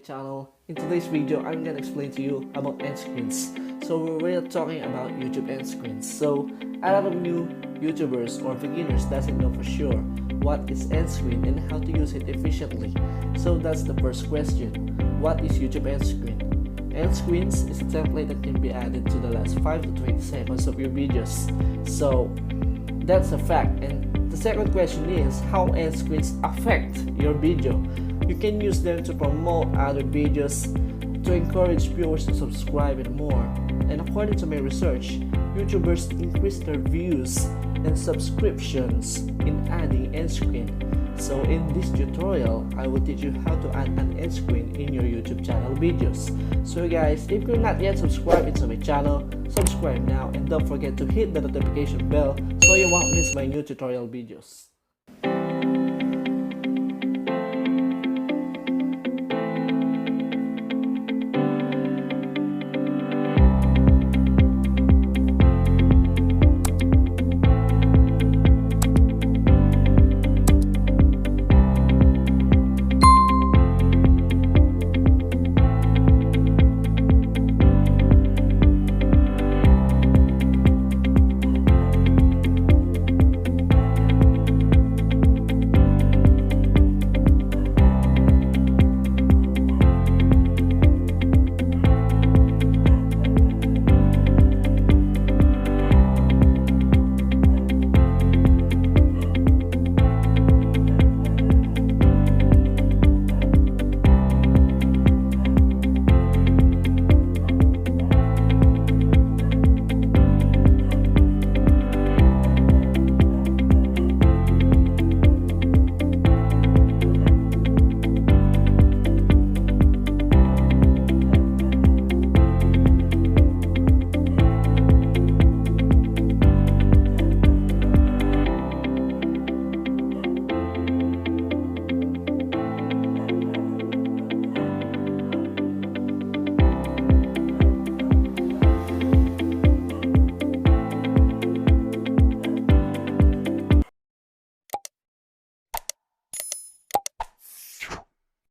channel. In today's video, I'm gonna explain to you about end screens. So we're talking about YouTube end screens. So a lot of new YouTubers or beginners doesn't know for sure what is end screen and how to use it efficiently. So that's the first question. What is YouTube end screen? End screens is a template that can be added to the last 5 to 20 seconds of your videos. So that's a fact. And the second question is how end screens affect your video. You can use them to promote other videos, to encourage viewers to subscribe and more. And according to my research, YouTubers increase their views and subscriptions in adding end screen. So in this tutorial, I will teach you how to add an end screen in your YouTube channel videos. So guys, if you're not yet subscribed into my channel, subscribe now and don't forget to hit the notification bell so you won't miss my new tutorial videos.